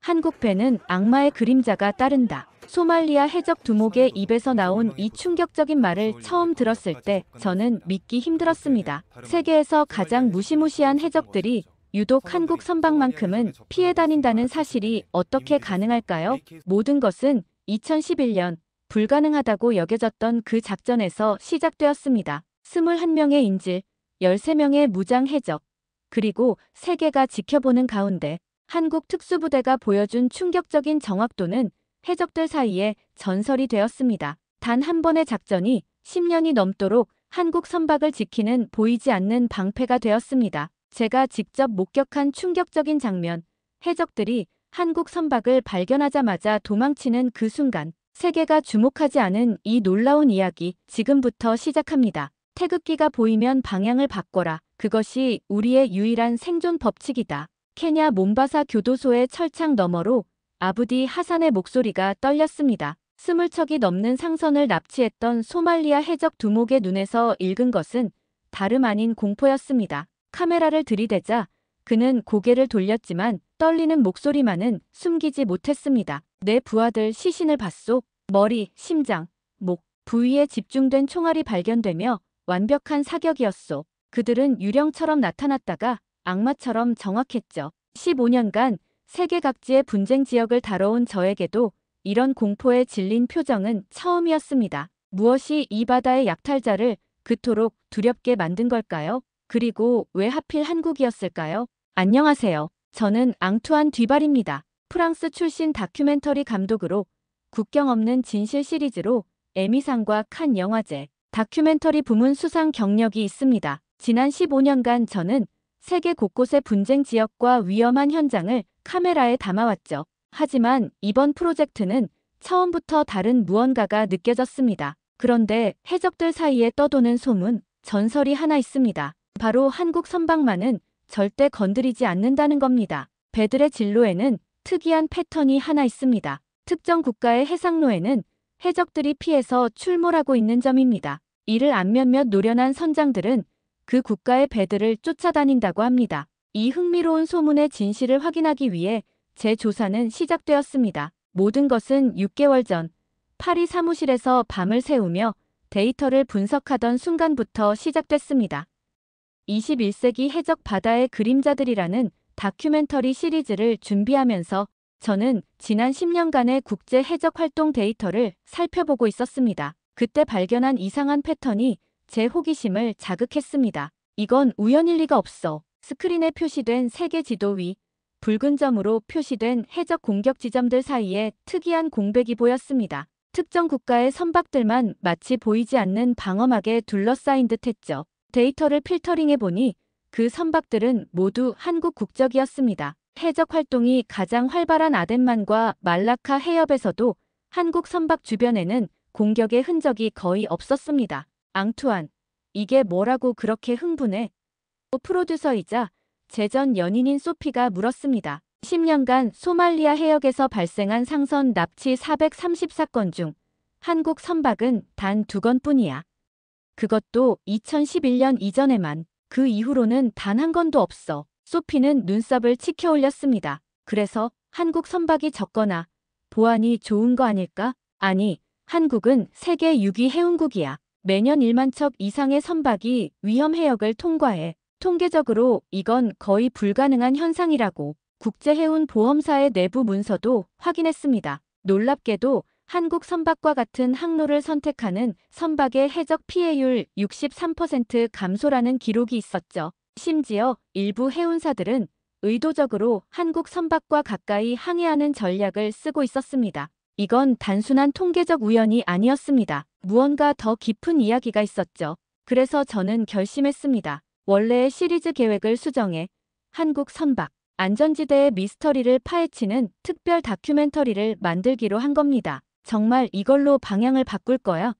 한국 배는 악마의 그림자가 따른다. 소말리아 해적 두목의 입에서 나온 이 충격적인 말을 처음 들었을 때 저는 믿기 힘들었습니다. 세계에서 가장 무시무시한 해적들이 유독 한국 선박만큼은 피해 다닌다는 사실이 어떻게 가능할까요? 모든 것은 2011년 불가능하다고 여겨졌던 그 작전에서 시작되었습니다. 21명의 인질, 13명의 무장 해적, 그리고 세계가 지켜보는 가운데 한국 특수부대가 보여준 충격적인 정확도는 해적들 사이에 전설이 되었습니다. 단 한 번의 작전이 10년이 넘도록 한국 선박을 지키는 보이지 않는 방패가 되었습니다. 제가 직접 목격한 충격적인 장면, 해적들이 한국 선박을 발견하자마자 도망치는 그 순간, 세계가 주목하지 않은 이 놀라운 이야기 지금부터 시작합니다. 태극기가 보이면 방향을 바꿔라. 그것이 우리의 유일한 생존 법칙이다. 케냐 몬바사 교도소의 철창 너머로 아부디 하산의 목소리가 떨렸습니다. 20척이 넘는 상선을 납치했던 소말리아 해적 두목의 눈에서 읽은 것은 다름 아닌 공포였습니다. 카메라를 들이대자 그는 고개를 돌렸지만 떨리는 목소리만은 숨기지 못했습니다. 내 부하들 시신을 봤소. 머리, 심장, 목, 부위에 집중된 총알이 발견되며 완벽한 사격이었소. 그들은 유령처럼 나타났다가 악마처럼 정확했죠. 15년간 세계 각지의 분쟁 지역을 다뤄온 저에게도 이런 공포에 질린 표정은 처음이었습니다. 무엇이 이 바다의 약탈자를 그토록 두렵게 만든 걸까요? 그리고 왜 하필 한국이었을까요? 안녕하세요. 저는 앙투안 뒤발입니다. 프랑스 출신 다큐멘터리 감독으로 국경 없는 진실 시리즈로 에미상과 칸 영화제, 다큐멘터리 부문 수상 경력이 있습니다. 지난 15년간 저는 세계 곳곳의 분쟁 지역과 위험한 현장을 카메라에 담아왔죠. 하지만 이번 프로젝트는 처음부터 다른 무언가가 느껴졌습니다. 그런데 해적들 사이에 떠도는 소문, 전설이 하나 있습니다. 바로 한국 선박만은 절대 건드리지 않는다는 겁니다. 배들의 진로에는 특이한 패턴이 하나 있습니다. 특정 국가의 해상로에는 해적들이 피해서 출몰하고 있는 점입니다. 이를 안 몇몇 노련한 선장들은 그 국가의 배들을 쫓아다닌다고 합니다. 이 흥미로운 소문의 진실을 확인하기 위해 제 조사는 시작되었습니다. 모든 것은 6개월 전 파리 사무실에서 밤을 새우며 데이터를 분석하던 순간부터 시작됐습니다. 21세기 해적 바다의 그림자들이라는 다큐멘터리 시리즈를 준비하면서 저는 지난 10년간의 국제 해적 활동 데이터를 살펴보고 있었습니다. 그때 발견한 이상한 패턴이 제 호기심을 자극했습니다. 이건 우연일 리가 없어. 스크린에 표시된 세계 지도 위 붉은 점으로 표시된 해적 공격 지점들 사이에 특이한 공백이 보였습니다. 특정 국가의 선박들만 마치 보이지 않는 방어막에 둘러싸인 듯했죠. 데이터를 필터링해보니 그 선박들은 모두 한국 국적이었습니다. 해적 활동이 가장 활발한 아덴만과 말라카 해협에서도 한국 선박 주변에는 공격의 흔적이 거의 없었습니다. 앙투안, 이게 뭐라고 그렇게 흥분해? 프로듀서이자 제 전 연인인 소피가 물었습니다. 10년간 소말리아 해역에서 발생한 상선 납치 434건 중 한국 선박은 단 2건뿐이야. 그것도 2011년 이전에만. 그 이후로는 단 한 건도 없어. 소피는 눈썹을 치켜 올렸습니다. 그래서 한국 선박이 적거나 보안이 좋은 거 아닐까? 아니, 한국은 세계 6위 해운국이야. 매년 1만 척 이상의 선박이 위험 해역을 통과해. 통계적으로 이건 거의 불가능한 현상이라고 국제해운보험사의 내부 문서도 확인했습니다. 놀랍게도 한국 선박과 같은 항로를 선택하는 선박의 해적 피해율 63% 감소라는 기록이 있었죠. 심지어 일부 해운사들은 의도적으로 한국 선박과 가까이 항해하는 전략을 쓰고 있었습니다. 이건 단순한 통계적 우연이 아니었습니다. 무언가 더 깊은 이야기가 있었죠. 그래서 저는 결심했습니다. 원래의 시리즈 계획을 수정해 한국 선박 안전지대의 미스터리를 파헤치는 특별 다큐멘터리를 만들기로 한 겁니다. 정말 이걸로 방향을 바꿀 거야?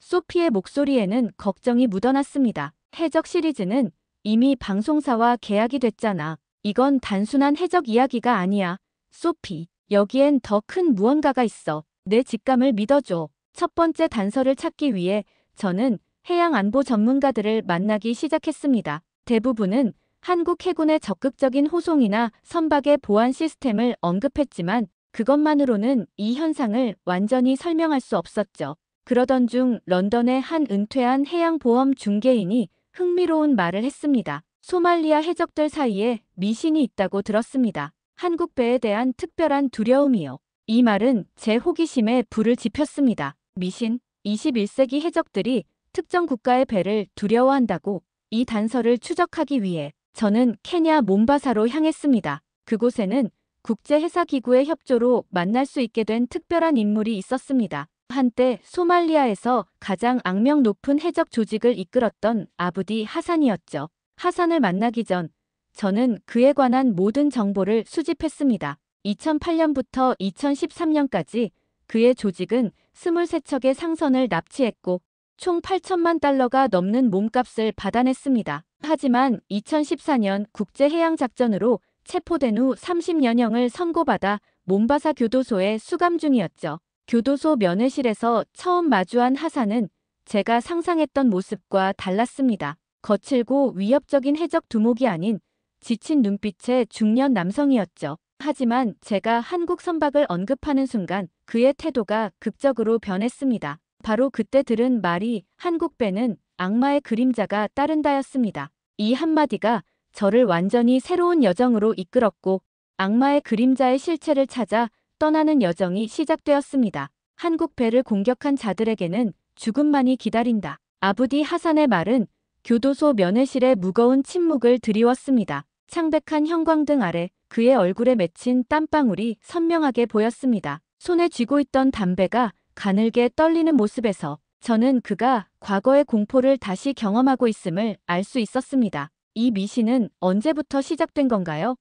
소피의 목소리에는 걱정이 묻어났습니다. 해적 시리즈는 이미 방송사와 계약이 됐잖아. 이건 단순한 해적 이야기가 아니야. 소피, 여기엔 더 큰 무언가가 있어. 내 직감을 믿어줘. 첫 번째 단서를 찾기 위해 저는 해양 안보 전문가들을 만나기 시작했습니다. 대부분은 한국 해군의 적극적인 호송이나 선박의 보안 시스템을 언급했지만 그것만으로는 이 현상을 완전히 설명할 수 없었죠. 그러던 중 런던의 한 은퇴한 해양보험 중개인이 흥미로운 말을 했습니다. 소말리아 해적들 사이에 미신이 있다고 들었습니다. 한국 배에 대한 특별한 두려움이요. 이 말은 제 호기심에 불을 지폈습니다. 미신, 21세기 해적들이 특정 국가의 배를 두려워한다고. 이 단서를 추적하기 위해 저는 케냐 몬바사로 향했습니다. 그곳에는 국제해사기구의 협조로 만날 수 있게 된 특별한 인물이 있었습니다. 한때 소말리아에서 가장 악명 높은 해적 조직을 이끌었던 아부디 하산이었죠. 하산을 만나기 전 저는 그에 관한 모든 정보를 수집했습니다. 2008년부터 2013년까지 그의 조직은 23척의 상선을 납치했고 총 8천만 달러가 넘는 몸값을 받아냈습니다. 하지만 2014년 국제해양작전으로 체포된 후 30년형을 선고받아 몬바사 교도소에 수감 중이었죠. 교도소 면회실에서 처음 마주한 하산은 제가 상상했던 모습과 달랐습니다. 거칠고 위협적인 해적 두목이 아닌 지친 눈빛의 중년 남성이었죠. 하지만 제가 한국 선박을 언급하는 순간 그의 태도가 극적으로 변했습니다. 바로 그때 들은 말이 한국 배는 악마의 그림자가 따른다였습니다. 이 한마디가 저를 완전히 새로운 여정으로 이끌었고 악마의 그림자의 실체를 찾아 떠나는 여정이 시작되었습니다. 한국 배를 공격한 자들에게는 죽음만이 기다린다. 아부디 하산의 말은 교도소 면회실에 무거운 침묵을 드리웠습니다. 창백한 형광등 아래 그의 얼굴에 맺힌 땀방울이 선명하게 보였습니다. 손에 쥐고 있던 담배가 가늘게 떨리는 모습에서 저는 그가 과거의 공포를 다시 경험하고 있음을 알 수 있었습니다. 이 미신은 언제부터 시작된 건가요?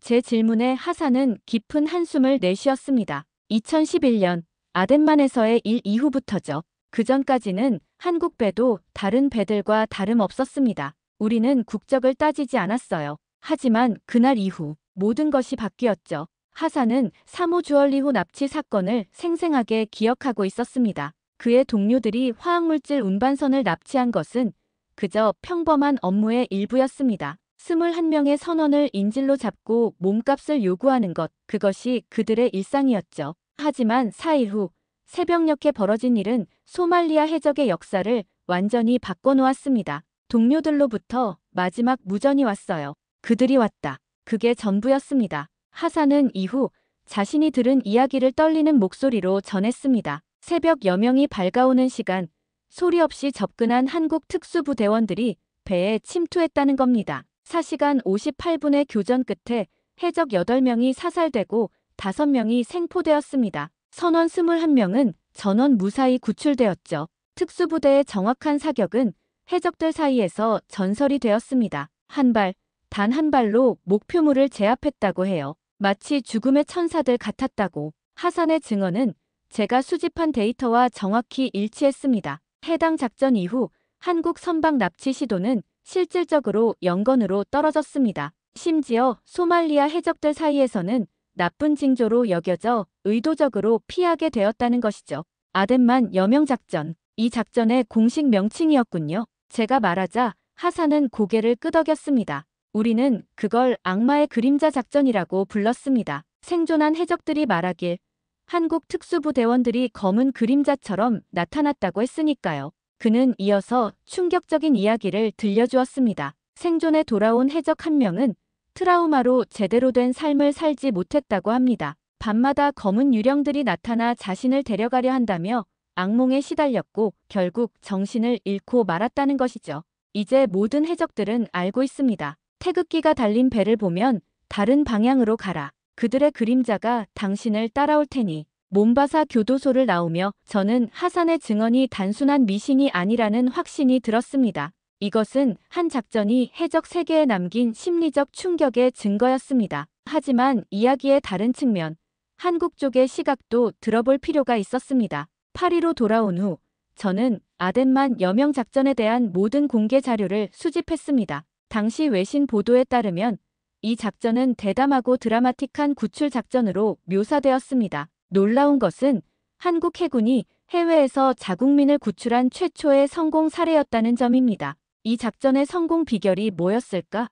제 질문에 하산은 깊은 한숨을 내쉬었습니다. 2011년 아덴만에서의 일 이후부터죠. 그 전까지는 한국 배도 다른 배들과 다름없었습니다. 우리는 국적을 따지지 않았어요. 하지만 그날 이후 모든 것이 바뀌었죠. 하산은 사모 주얼리호 납치 사건을 생생하게 기억하고 있었습니다. 그의 동료들이 화학물질 운반선을 납치한 것은 그저 평범한 업무의 일부였습니다. 21명의 선원을 인질로 잡고 몸값을 요구하는 것, 그것이 그들의 일상이었죠. 하지만 4일 후 새벽녘에 벌어진 일은 소말리아 해적의 역사를 완전히 바꿔놓았습니다. 동료들로부터 마지막 무전이 왔어요. 그들이 왔다. 그게 전부였습니다. 하산은 이후 자신이 들은 이야기를 떨리는 목소리로 전했습니다. 새벽 여명이 밝아오는 시간, 소리 없이 접근한 한국 특수부대원들이 배에 침투했다는 겁니다. 4시간 58분의 교전 끝에 해적 8명이 사살되고 5명이 생포되었습니다. 선원 21명은 전원 무사히 구출되었죠. 특수부대의 정확한 사격은 해적들 사이에서 전설이 되었습니다. 단 한 발로 목표물을 제압했다고 해요. 마치 죽음의 천사들 같았다고. 하산의 증언은 제가 수집한 데이터와 정확히 일치했습니다. 해당 작전 이후 한국 선박 납치 시도는 실질적으로 영건으로 떨어졌습니다. 심지어 소말리아 해적들 사이에서는 나쁜 징조로 여겨져 의도적으로 피하게 되었다는 것이죠. 아덴만 여명 작전. 이 작전의 공식 명칭이었군요. 제가 말하자 하산은 고개를 끄덕였습니다. 우리는 그걸 악마의 그림자 작전이라고 불렀습니다. 생존한 해적들이 말하길 한국 특수부대원들이 검은 그림자처럼 나타났다고 했으니까요. 그는 이어서 충격적인 이야기를 들려주었습니다. 생존에 돌아온 해적 한 명은 트라우마로 제대로 된 삶을 살지 못했다고 합니다. 밤마다 검은 유령들이 나타나 자신을 데려가려 한다며 악몽에 시달렸고 결국 정신을 잃고 말았다는 것이죠. 이제 모든 해적들은 알고 있습니다. 태극기가 달린 배를 보면 다른 방향으로 가라. 그들의 그림자가 당신을 따라올 테니. 몬바사 교도소를 나오며 저는 하산의 증언이 단순한 미신이 아니라는 확신이 들었습니다. 이것은 한 작전이 해적 세계에 남긴 심리적 충격의 증거였습니다. 하지만 이야기의 다른 측면, 한국 쪽의 시각도 들어볼 필요가 있었습니다. 파리로 돌아온 후 저는 아덴만 여명 작전에 대한 모든 공개 자료를 수집했습니다. 당시 외신 보도에 따르면 이 작전은 대담하고 드라마틱한 구출 작전으로 묘사되었습니다. 놀라운 것은 한국 해군이 해외에서 자국민을 구출한 최초의 성공 사례였다는 점입니다. 이 작전의 성공 비결이 뭐였을까?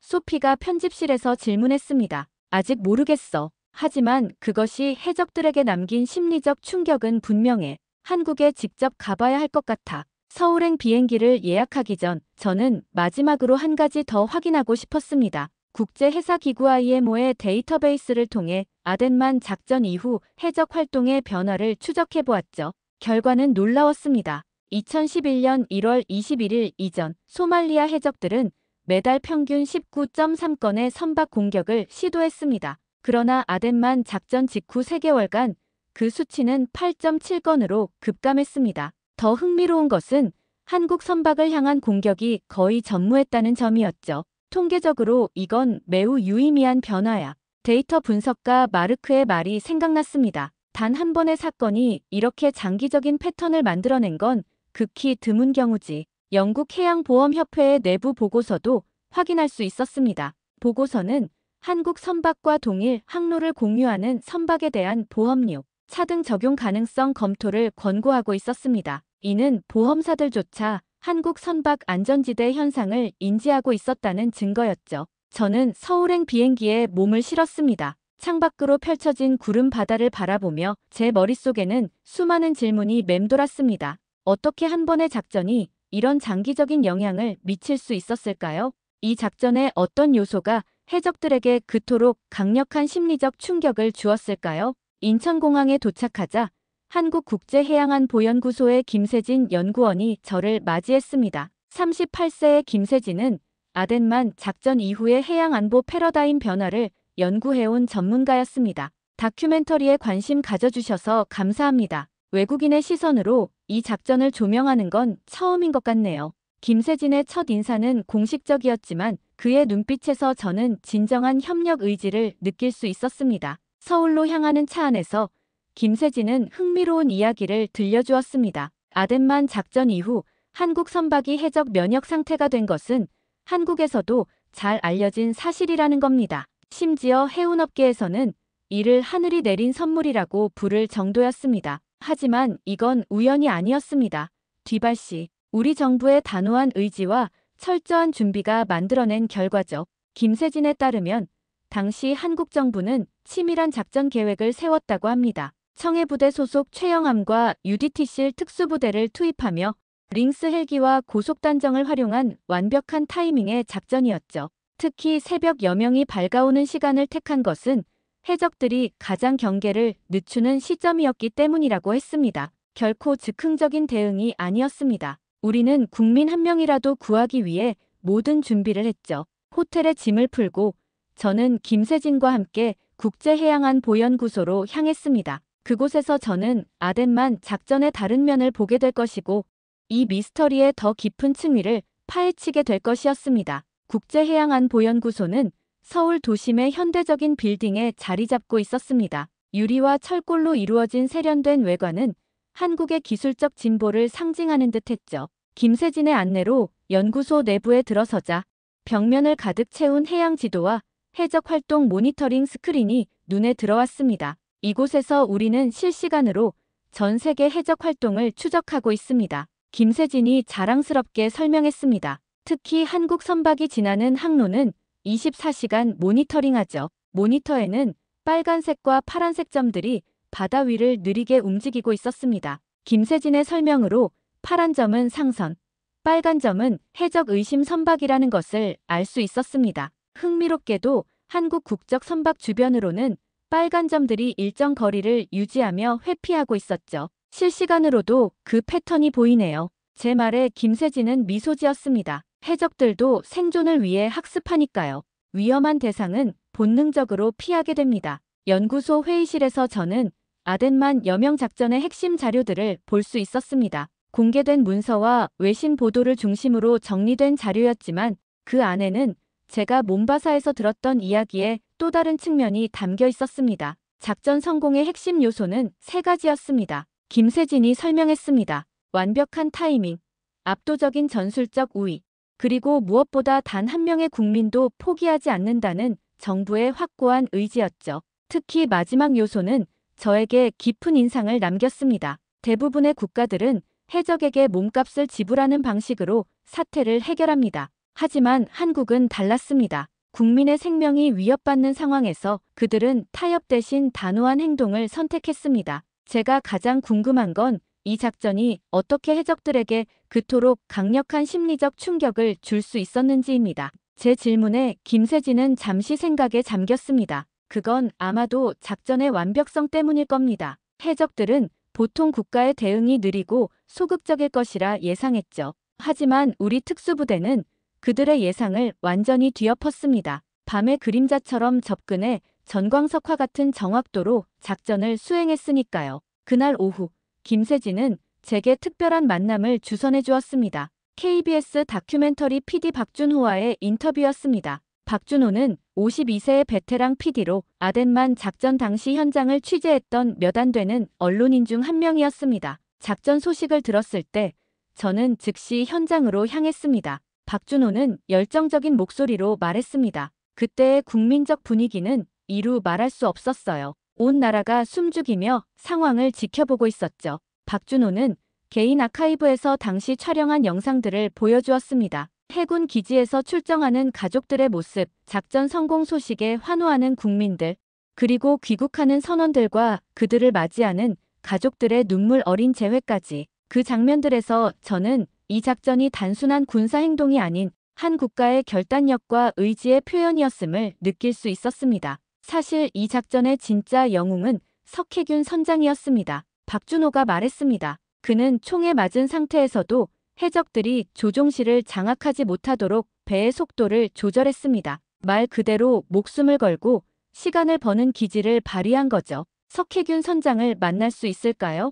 소피가 편집실에서 질문했습니다. 아직 모르겠어. 하지만 그것이 해적들에게 남긴 심리적 충격은 분명해. 한국에 직접 가봐야 할 것 같아. 서울행 비행기를 예약하기 전 저는 마지막으로 한 가지 더 확인하고 싶었습니다. 국제해사기구 IMO의 데이터베이스를 통해 아덴만 작전 이후 해적 활동의 변화를 추적해 보았죠. 결과는 놀라웠습니다. 2011년 1월 21일 이전 소말리아 해적들은 매달 평균 19.3건의 선박 공격을 시도했습니다. 그러나 아덴만 작전 직후 3개월간 그 수치는 8.7건으로 급감했습니다. 더 흥미로운 것은 한국 선박을 향한 공격이 거의 전무했다는 점이었죠. 통계적으로 이건 매우 유의미한 변화야. 데이터 분석가 마르크의 말이 생각났습니다. 단 한 번의 사건이 이렇게 장기적인 패턴을 만들어낸 건 극히 드문 경우지. 영국 해양보험협회의 내부 보고서도 확인할 수 있었습니다. 보고서는 한국 선박과 동일 항로를 공유하는 선박에 대한 보험료, 차등 적용 가능성 검토를 권고하고 있었습니다. 이는 보험사들조차 한국 선박 안전지대 현상을 인지하고 있었다는 증거였죠. 저는 서울행 비행기에 몸을 실었습니다. 창밖으로 펼쳐진 구름 바다를 바라보며 제 머릿속에는 수많은 질문이 맴돌았습니다. 어떻게 한 번의 작전이 이런 장기적인 영향을 미칠 수 있었을까요? 이 작전의 어떤 요소가 해적들에게 그토록 강력한 심리적 충격을 주었을까요? 인천공항에 도착하자 한국국제해양안보연구소의 김세진 연구원이 저를 맞이했습니다. 38세의 김세진은 아덴만 작전 이후의 해양안보 패러다임 변화를 연구해온 전문가였습니다. 다큐멘터리에 관심 가져주셔서 감사합니다. 외국인의 시선으로 이 작전을 조명하는 건 처음인 것 같네요. 김세진의 첫 인사는 공식적이었지만 그의 눈빛에서 저는 진정한 협력 의지를 느낄 수 있었습니다. 서울로 향하는 차 안에서 김세진은 흥미로운 이야기를 들려주었습니다. 아덴만 작전 이후 한국 선박이 해적 면역 상태가 된 것은 한국에서도 잘 알려진 사실이라는 겁니다. 심지어 해운업계에서는 이를 하늘이 내린 선물이라고 부를 정도였습니다. 하지만 이건 우연이 아니었습니다. 뒷발씨, 우리 정부의 단호한 의지와 철저한 준비가 만들어낸 결과죠. 김세진에 따르면 당시 한국 정부는 치밀한 작전 계획을 세웠다고 합니다. 청해부대 소속 최영함과 UDT실 특수부대를 투입하며 링스 헬기와 고속단정을 활용한 완벽한 타이밍의 작전이었죠. 특히 새벽 여명이 밝아오는 시간을 택한 것은 해적들이 가장 경계를 늦추는 시점이었기 때문이라고 했습니다. 결코 즉흥적인 대응이 아니었습니다. 우리는 국민 한 명이라도 구하기 위해 모든 준비를 했죠. 호텔에 짐을 풀고 저는 김세진과 함께 국제해양안보연구소로 향했습니다. 그곳에서 저는 아덴만 작전의 다른 면을 보게 될 것이고 이 미스터리의 더 깊은 층위를 파헤치게 될 것이었습니다. 국제해양안보연구소는 서울 도심의 현대적인 빌딩에 자리 잡고 있었습니다. 유리와 철골로 이루어진 세련된 외관은 한국의 기술적 진보를 상징하는 듯했죠. 김세진의 안내로 연구소 내부에 들어서자 벽면을 가득 채운 해양 지도와 해적 활동 모니터링 스크린이 눈에 들어왔습니다. 이곳에서 우리는 실시간으로 전 세계 해적 활동을 추적하고 있습니다. 김세진이 자랑스럽게 설명했습니다. 특히 한국 선박이 지나는 항로는 24시간 모니터링하죠. 모니터에는 빨간색과 파란색 점들이 바다 위를 느리게 움직이고 있었습니다. 김세진의 설명으로 파란 점은 상선, 빨간 점은 해적 의심 선박이라는 것을 알 수 있었습니다. 흥미롭게도 한국 국적 선박 주변으로는 빨간 점들이 일정 거리를 유지하며 회피하고 있었죠. 실시간으로도 그 패턴이 보이네요. 제 말에 김세진은 미소 지었습니다. 해적들도 생존을 위해 학습하니까요. 위험한 대상은 본능적으로 피하게 됩니다. 연구소 회의실에서 저는 아덴만 여명 작전의 핵심 자료들을 볼 수 있었습니다. 공개된 문서와 외신 보도를 중심으로 정리된 자료였지만 그 안에는 제가 몬바사에서 들었던 이야기의 또 다른 측면이 담겨 있었습니다. 작전 성공의 핵심 요소는 3가지였습니다. 김세진이 설명했습니다. 완벽한 타이밍, 압도적인 전술적 우위, 그리고 무엇보다 단 한 명의 국민도 포기하지 않는다는 정부의 확고한 의지였죠. 특히 마지막 요소는 저에게 깊은 인상을 남겼습니다. 대부분의 국가들은 해적에게 몸값을 지불하는 방식으로 사태를 해결합니다. 하지만 한국은 달랐습니다. 국민의 생명이 위협받는 상황에서 그들은 타협 대신 단호한 행동을 선택했습니다. 제가 가장 궁금한 건 이 작전이 어떻게 해적들에게 그토록 강력한 심리적 충격을 줄 수 있었는지입니다. 제 질문에 김세진은 잠시 생각에 잠겼습니다. 그건 아마도 작전의 완벽성 때문일 겁니다. 해적들은 보통 국가의 대응이 느리고 소극적일 것이라 예상했죠. 하지만 우리 특수부대는 그들의 예상을 완전히 뒤엎었습니다. 밤의 그림자처럼 접근해 전광석화 같은 정확도로 작전을 수행했으니까요. 그날 오후 김세진은 제게 특별한 만남을 주선해 주었습니다. KBS 다큐멘터리 PD 박준호와의 인터뷰였습니다. 박준호는 52세의 베테랑 PD로 아덴만 작전 당시 현장을 취재했던 몇 안 되는 언론인 중 한 명이었습니다. 작전 소식을 들었을 때 저는 즉시 현장으로 향했습니다. 박준호는 열정적인 목소리로 말했습니다. 그때의 국민적 분위기는 이루 말할 수 없었어요. 온 나라가 숨죽이며 상황을 지켜보고 있었죠. 박준호는 개인 아카이브에서 당시 촬영한 영상들을 보여주었습니다. 해군 기지에서 출정하는 가족들의 모습, 작전 성공 소식에 환호하는 국민들, 그리고 귀국하는 선원들과 그들을 맞이하는 가족들의 눈물 어린 재회까지. 그 장면들에서 저는 이 작전이 단순한 군사 행동이 아닌 한 국가의 결단력과 의지의 표현이었음을 느낄 수 있었습니다. 사실 이 작전의 진짜 영웅은 석혜균 선장이었습니다. 박준호가 말했습니다. 그는 총에 맞은 상태에서도 해적들이 조종실을 장악하지 못하도록 배의 속도를 조절했습니다. 말 그대로 목숨을 걸고 시간을 버는 기지를 발휘한 거죠. 석혜균 선장을 만날 수 있을까요?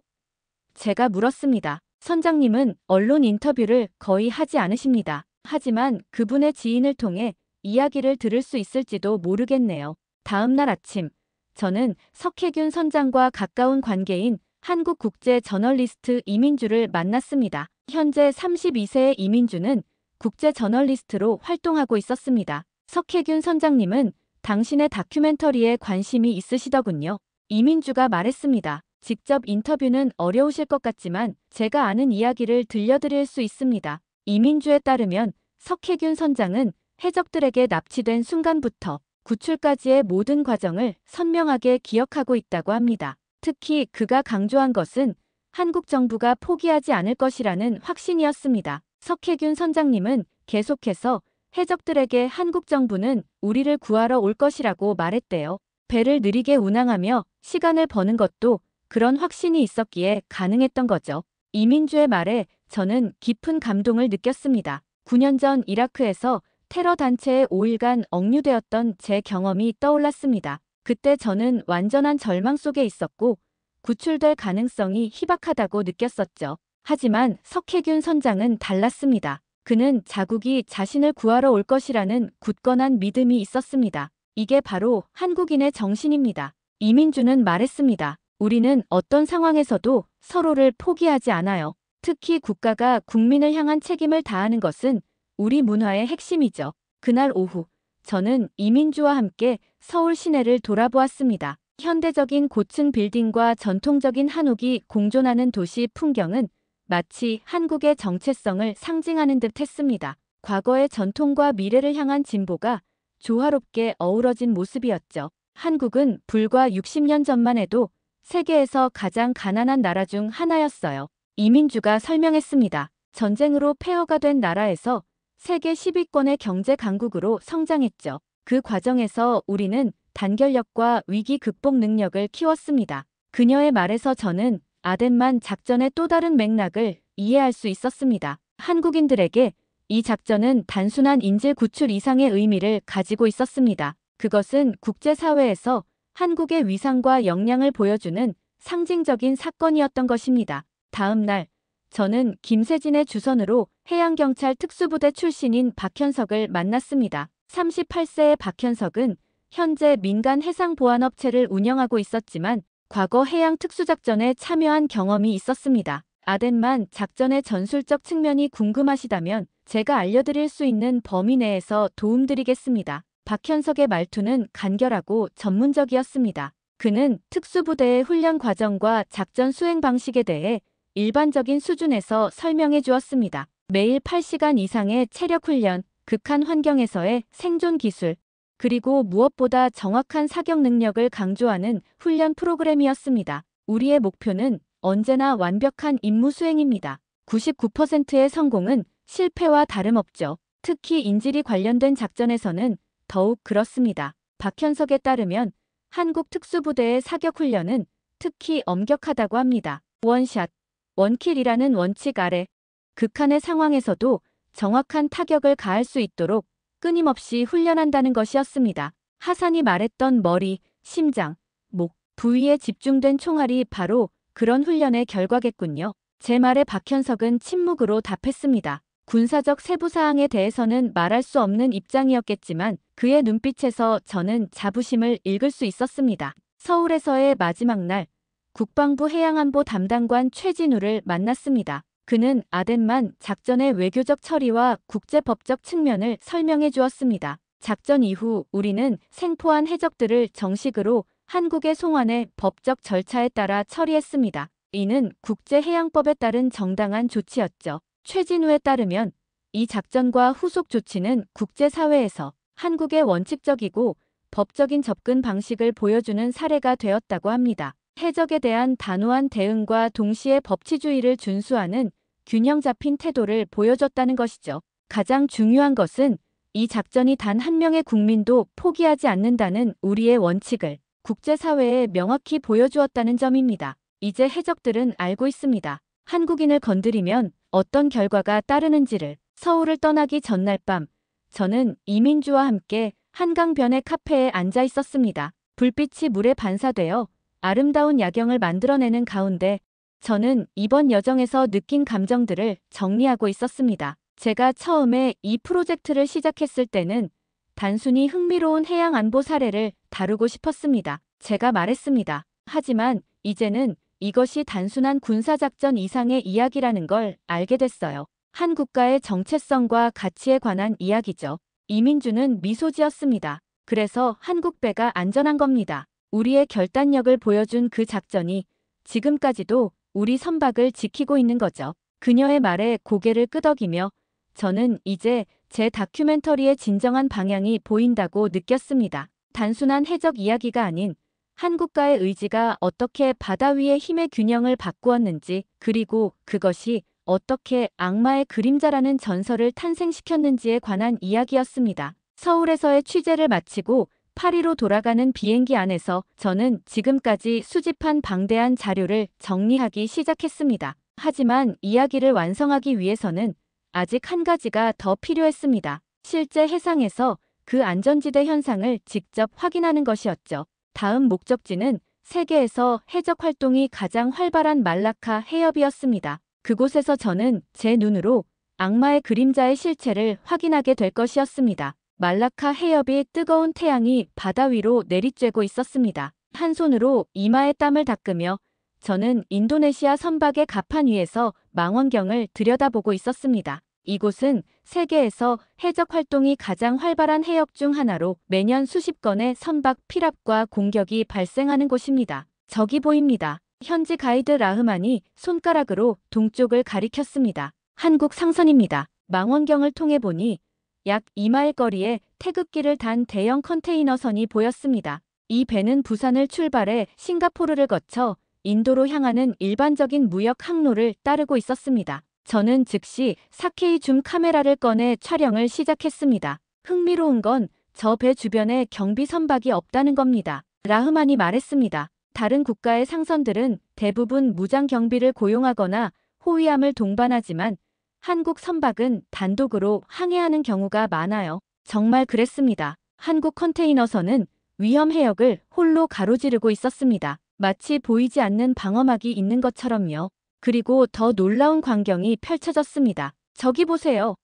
제가 물었습니다. 선장님은 언론 인터뷰를 거의 하지 않으십니다. 하지만 그분의 지인을 통해 이야기를 들을 수 있을지도 모르겠네요. 다음 날 아침, 저는 석혜균 선장과 가까운 관계인 한국 국제 저널리스트 이민주를 만났습니다. 현재 32세의 이민주는 국제 저널리스트로 활동하고 있었습니다. 석혜균 선장님은 당신의 다큐멘터리에 관심이 있으시더군요. 이민주가 말했습니다. 직접 인터뷰는 어려우실 것 같지만 제가 아는 이야기를 들려드릴 수 있습니다. 이민주에 따르면 석혜균 선장은 해적들에게 납치된 순간부터 구출까지의 모든 과정을 선명하게 기억하고 있다고 합니다. 특히 그가 강조한 것은 한국 정부가 포기하지 않을 것이라는 확신이었습니다. 석혜균 선장님은 계속해서 해적들에게 한국 정부는 우리를 구하러 올 것이라고 말했대요. 배를 느리게 운항하며 시간을 버는 것도 그런 확신이 있었기에 가능했던 거죠. 이민주의 말에 저는 깊은 감동을 느꼈습니다. 9년 전 이라크에서 테러 단체에 5일간 억류되었던 제 경험이 떠올랐습니다. 그때 저는 완전한 절망 속에 있었고 구출될 가능성이 희박하다고 느꼈었죠. 하지만 석혜균 선장은 달랐습니다. 그는 자국이 자신을 구하러 올 것이라는 굳건한 믿음이 있었습니다. 이게 바로 한국인의 정신입니다. 이민주는 말했습니다. 우리는 어떤 상황에서도 서로를 포기하지 않아요. 특히 국가가 국민을 향한 책임을 다하는 것은 우리 문화의 핵심이죠. 그날 오후, 저는 이민주와 함께 서울 시내를 돌아보았습니다. 현대적인 고층 빌딩과 전통적인 한옥이 공존하는 도시 풍경은 마치 한국의 정체성을 상징하는 듯 했습니다. 과거의 전통과 미래를 향한 진보가 조화롭게 어우러진 모습이었죠. 한국은 불과 60년 전만 해도 세계에서 가장 가난한 나라 중 하나였어요. 이민주가 설명했습니다. 전쟁으로 폐허가 된 나라에서 세계 10위권의 경제 강국으로 성장했죠. 그 과정에서 우리는 단결력과 위기 극복 능력을 키웠습니다. 그녀의 말에서 저는 아덴만 작전의 또 다른 맥락을 이해할 수 있었습니다. 한국인들에게 이 작전은 단순한 인질 구출 이상의 의미를 가지고 있었습니다. 그것은 국제사회에서 한국의 위상과 역량을 보여주는 상징적인 사건이었던 것입니다. 다음 날, 저는 김세진의 주선으로 해양경찰 특수부대 출신인 박현석을 만났습니다. 38세의 박현석은 현재 민간 해상보안업체를 운영하고 있었지만 과거 해양 특수작전에 참여한 경험이 있었습니다. 아덴만 작전의 전술적 측면이 궁금하시다면 제가 알려드릴 수 있는 범위 내에서 도움드리겠습니다. 박현석의 말투는 간결하고 전문적이었습니다. 그는 특수부대의 훈련 과정과 작전 수행 방식에 대해 일반적인 수준에서 설명해 주었습니다. 매일 8시간 이상의 체력 훈련, 극한 환경에서의 생존 기술, 그리고 무엇보다 정확한 사격 능력을 강조하는 훈련 프로그램이었습니다. 우리의 목표는 언제나 완벽한 임무 수행입니다. 99%의 성공은 실패와 다름없죠. 특히 인질이 관련된 작전에서는 더욱 그렇습니다. 박현석에 따르면 한국 특수부대의 사격 훈련은 특히 엄격하다고 합니다. 원샷, 원킬이라는 원칙 아래 극한의 상황에서도 정확한 타격을 가할 수 있도록 끊임없이 훈련한다는 것이었습니다. 하산이 말했던 머리, 심장, 목 부위에 집중된 총알이 바로 그런 훈련의 결과겠군요. 제 말에 박현석은 침묵으로 답했습니다. 군사적 세부 사항에 대해서는 말할 수 없는 입장이었겠지만 그의 눈빛에서 저는 자부심을 읽을 수 있었습니다. 서울에서의 마지막 날, 국방부 해양안보 담당관 최진우를 만났습니다. 그는 아덴만 작전의 외교적 처리와 국제법적 측면을 설명해 주었습니다. 작전 이후 우리는 생포한 해적들을 정식으로 한국에 송환해 법적 절차에 따라 처리했습니다. 이는 국제해양법에 따른 정당한 조치였죠. 최진우에 따르면 이 작전과 후속 조치는 국제사회에서 한국의 원칙적이고 법적인 접근 방식을 보여주는 사례가 되었다고 합니다. 해적에 대한 단호한 대응과 동시에 법치주의를 준수하는 균형 잡힌 태도를 보여줬다는 것이죠. 가장 중요한 것은 이 작전이 단 한 명의 국민도 포기하지 않는다는 우리의 원칙을 국제사회에 명확히 보여주었다는 점입니다. 이제 해적들은 알고 있습니다. 한국인을 건드리면 어떤 결과가 따르는지를. 서울을 떠나기 전날 밤, 저는 이민주와 함께 한강변의 카페에 앉아 있었습니다. 불빛이 물에 반사되어 아름다운 야경을 만들어내는 가운데 저는 이번 여정에서 느낀 감정들을 정리하고 있었습니다. 제가 처음에 이 프로젝트를 시작했을 때는 단순히 흥미로운 해양 안보 사례를 다루고 싶었습니다. 제가 말했습니다. 하지만 이제는 이것이 단순한 군사작전 이상의 이야기라는 걸 알게 됐어요. 한 국가의 정체성과 가치에 관한 이야기죠. 이민주는 미소 지었습니다. 그래서 한국 배가 안전한 겁니다. 우리의 결단력을 보여준 그 작전이 지금까지도 우리 선박을 지키고 있는 거죠. 그녀의 말에 고개를 끄덕이며 저는 이제 제 다큐멘터리의 진정한 방향이 보인다고 느꼈습니다. 단순한 해적 이야기가 아닌 한 국가의 의지가 어떻게 바다 위의 힘의 균형을 바꾸었는지, 그리고 그것이 어떻게 악마의 그림자라는 전설을 탄생시켰는지에 관한 이야기였습니다. 서울에서의 취재를 마치고 파리로 돌아가는 비행기 안에서 저는 지금까지 수집한 방대한 자료를 정리하기 시작했습니다. 하지만 이야기를 완성하기 위해서는 아직 한 가지가 더 필요했습니다. 실제 해상에서 그 안전지대 현상을 직접 확인하는 것이었죠. 다음 목적지는 세계에서 해적 활동이 가장 활발한 말라카 해협이었습니다. 그곳에서 저는 제 눈으로 악마의 그림자의 실체를 확인하게 될 것이었습니다. 말라카 해협이 뜨거운 태양이 바다 위로 내리쬐고 있었습니다. 한 손으로 이마에 땀을 닦으며 저는 인도네시아 선박의 갑판 위에서 망원경을 들여다보고 있었습니다. 이곳은 세계에서 해적 활동이 가장 활발한 해역 중 하나로 매년 수십 건의 선박 피랍과 공격이 발생하는 곳입니다. 저기 보입니다. 현지 가이드 라흐만이 손가락으로 동쪽을 가리켰습니다. 한국 상선입니다. 망원경을 통해 보니 약 2마일 거리에 태극기를 단 대형 컨테이너선이 보였습니다. 이 배는 부산을 출발해 싱가포르를 거쳐 인도로 향하는 일반적인 무역 항로를 따르고 있었습니다. 저는 즉시 4K 줌 카메라를 꺼내 촬영을 시작했습니다. 흥미로운 건 저 배 주변에 경비 선박이 없다는 겁니다. 라흐만이 말했습니다. 다른 국가의 상선들은 대부분 무장 경비를 고용하거나 호위함을 동반하지만 한국 선박은 단독으로 항해하는 경우가 많아요. 정말 그랬습니다. 한국 컨테이너선은 위험 해역을 홀로 가로지르고 있었습니다. 마치 보이지 않는 방어막이 있는 것처럼요. 그리고 더 놀라운 광경이 펼쳐졌습니다. 저기 보세요.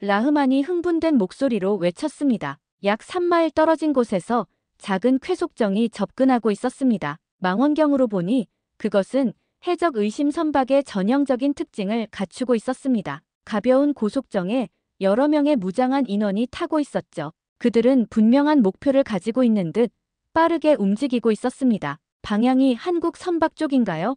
라흐만이 흥분된 목소리로 외쳤습니다. 약 3마일 떨어진 곳에서 작은 쾌속정이 접근하고 있었습니다. 망원경으로 보니 그것은 해적 의심 선박의 전형적인 특징을 갖추고 있었습니다. 가벼운 고속정에 여러 명의 무장한 인원이 타고 있었죠. 그들은 분명한 목표를 가지고 있는 듯 빠르게 움직이고 있었습니다. 방향이 한국 선박 쪽인가요?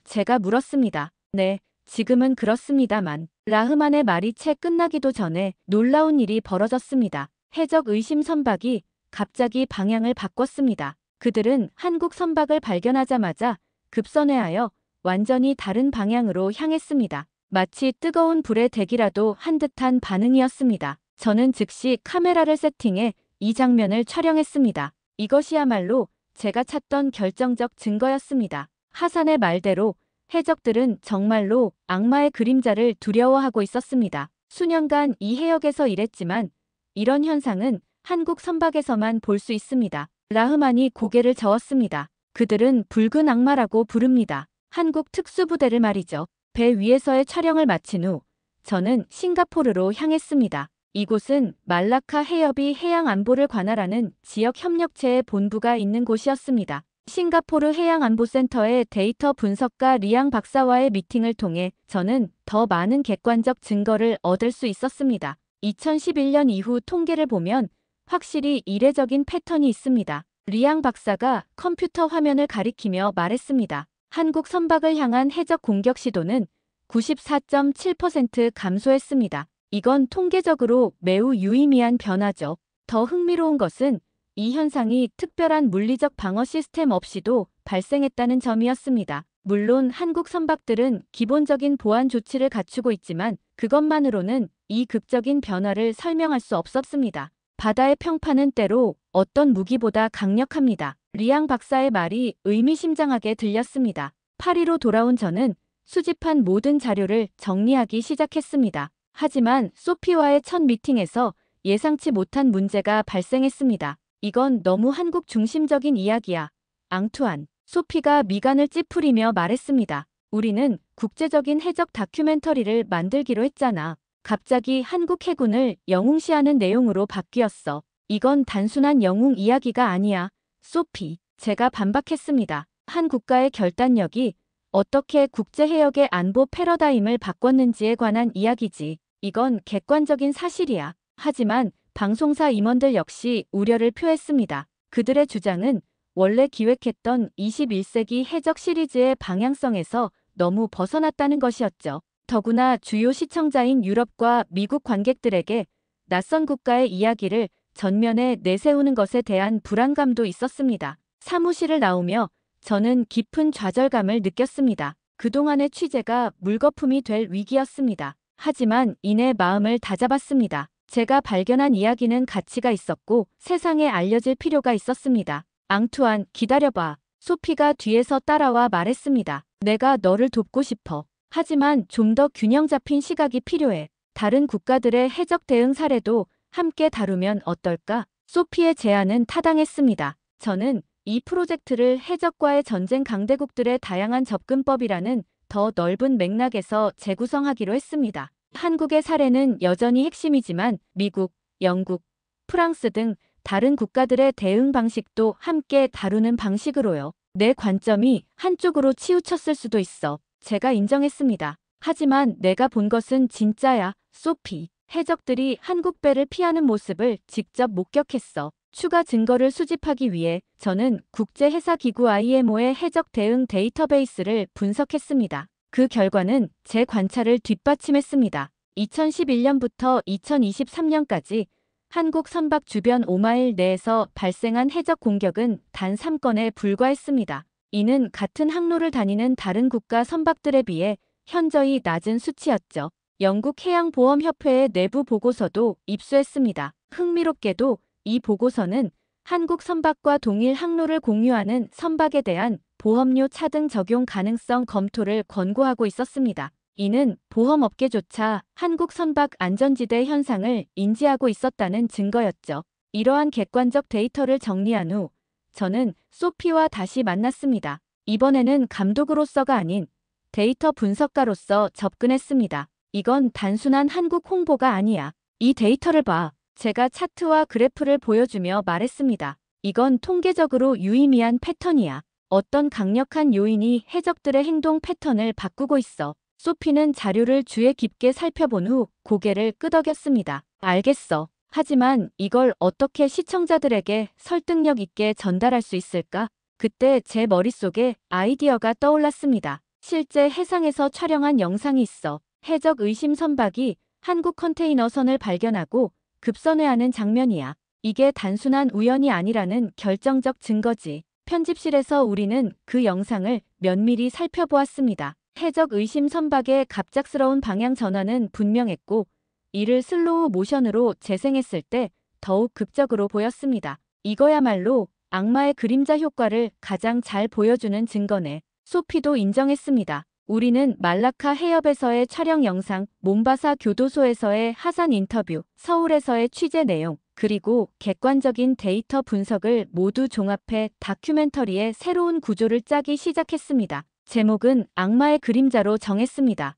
제가 물었습니다. 네, 지금은 그렇습니다만. 라흐만의 말이 채 끝나기도 전에 놀라운 일이 벌어졌습니다. 해적 의심 선박이 갑자기 방향을 바꿨습니다. 그들은 한국 선박을 발견하자마자 급선회하여 완전히 다른 방향으로 향했습니다. 마치 뜨거운 불의 대기라도 한 듯한 반응이었습니다. 저는 즉시 카메라를 세팅해 이 장면을 촬영했습니다. 이것이야말로 제가 찾던 결정적 증거였습니다. 하산의 말대로 해적들은 정말로 악마의 그림자를 두려워하고 있었습니다. 수년간 이 해역에서 일했지만 이런 현상은 한국 선박에서만 볼 수 있습니다. 라흐만이 고개를 저었습니다. 그들은 붉은 악마라고 부릅니다. 한국 특수부대를 말이죠. 배 위에서의 촬영을 마친 후 저는 싱가포르로 향했습니다. 이곳은 말라카 해협이 해양안보를 관할하는 지역협력체의 본부가 있는 곳이었습니다. 싱가포르 해양안보센터의 데이터 분석가 리앙 박사와의 미팅을 통해 저는 더 많은 객관적 증거를 얻을 수 있었습니다. 2011년 이후 통계를 보면 확실히 이례적인 패턴이 있습니다. 리앙 박사가 컴퓨터 화면을 가리키며 말했습니다. 한국 선박을 향한 해적 공격 시도는 94.7% 감소했습니다. 이건 통계적으로 매우 유의미한 변화죠. 더 흥미로운 것은 이 현상이 특별한 물리적 방어 시스템 없이도 발생했다는 점이었습니다. 물론 한국 선박들은 기본적인 보안 조치를 갖추고 있지만 그것만으로는 이 극적인 변화를 설명할 수 없었습니다. 바다의 평판은 때로 어떤 무기보다 강력합니다. 리앙 박사의 말이 의미심장하게 들렸습니다. 파리로 돌아온 저는 수집한 모든 자료를 정리하기 시작했습니다. 하지만 소피와의 첫 미팅에서 예상치 못한 문제가 발생했습니다. 이건 너무 한국 중심적인 이야기야. 앙투안. 소피가 미간을 찌푸리며 말했습니다. 우리는 국제적인 해적 다큐멘터리를 만들기로 했잖아. 갑자기 한국 해군을 영웅시하는 내용으로 바뀌었어. 이건 단순한 영웅 이야기가 아니야. 소피. 제가 반박했습니다. 한 국가의 결단력이 어떻게 국제해역의 안보 패러다임을 바꿨는지에 관한 이야기지. 이건 객관적인 사실이야. 하지만 방송사 임원들 역시 우려를 표했습니다. 그들의 주장은 원래 기획했던 21세기 해적 시리즈의 방향성에서 너무 벗어났다는 것이었죠. 더구나 주요 시청자인 유럽과 미국 관객들에게 낯선 국가의 이야기를 전면에 내세우는 것에 대한 불안감도 있었습니다. 사무실을 나오며 저는 깊은 좌절감을 느꼈습니다. 그동안의 취재가 물거품이 될 위기였습니다. 하지만 이내 마음을 다잡았습니다. 제가 발견한 이야기는 가치가 있었고 세상에 알려질 필요가 있었습니다. 앙투안, 기다려봐. 소피가 뒤에서 따라와 말했습니다. 내가 너를 돕고 싶어. 하지만 좀 더 균형 잡힌 시각이 필요해. 다른 국가들의 해적 대응 사례도 함께 다루면 어떨까? 소피의 제안은 타당했습니다. 저는 이 프로젝트를 해적과의 전쟁 강대국들의 다양한 접근법이라는 더 넓은 맥락에서 재구성하기로 했습니다. 한국의 사례는 여전히 핵심이지만 미국, 영국, 프랑스 등 다른 국가들의 대응 방식도 함께 다루는 방식으로요. 내 관점이 한쪽으로 치우쳤을 수도 있어. 제가 인정했습니다. 하지만 내가 본 것은 진짜야, 소피. 해적들이 한국 배를 피하는 모습을 직접 목격했어. 추가 증거를 수집하기 위해 저는 국제해사기구 IMO의 해적 대응 데이터베이스를 분석했습니다. 그 결과는 제 관찰을 뒷받침했습니다. 2011년부터 2023년까지 한국 선박 주변 5마일 내에서 발생한 해적 공격은 단 3건에 불과했습니다. 이는 같은 항로를 다니는 다른 국가 선박들에 비해 현저히 낮은 수치였죠. 영국 해양보험협회의 내부 보고서도 입수했습니다. 흥미롭게도 이 보고서는 한국 선박과 동일 항로를 공유하는 선박에 대한 보험료 차등 적용 가능성 검토를 권고하고 있었습니다. 이는 보험업계조차 한국 선박 안전지대 현상을 인지하고 있었다는 증거였죠. 이러한 객관적 데이터를 정리한 후 저는 소피와 다시 만났습니다. 이번에는 감독으로서가 아닌 데이터 분석가로서 접근했습니다. 이건 단순한 한국 홍보가 아니야. 이 데이터를 봐. 제가 차트와 그래프를 보여주며 말했습니다. 이건 통계적으로 유의미한 패턴이야. 어떤 강력한 요인이 해적들의 행동 패턴을 바꾸고 있어. 소피는 자료를 주의 깊게 살펴본 후 고개를 끄덕였습니다. 알겠어. 하지만 이걸 어떻게 시청자들에게 설득력 있게 전달할 수 있을까? 그때 제 머릿속에 아이디어가 떠올랐습니다. 실제 해상에서 촬영한 영상이 있어. 해적 의심 선박이 한국 컨테이너선을 발견하고 급선회하는 장면이야. 이게 단순한 우연이 아니라는 결정적 증거지. 편집실에서 우리는 그 영상을 면밀히 살펴보았습니다. 해적 의심 선박의 갑작스러운 방향 전환은 분명했고, 이를 슬로우 모션으로 재생했을 때 더욱 극적으로 보였습니다. 이거야말로 악마의 그림자 효과를 가장 잘 보여주는 증거네. 소피도 인정했습니다. 우리는 말라카 해협에서의 촬영 영상, 몬바사 교도소에서의 하산 인터뷰, 서울에서의 취재 내용, 그리고 객관적인 데이터 분석을 모두 종합해 다큐멘터리의 새로운 구조를 짜기 시작했습니다. 제목은 악마의 그림자로 정했습니다.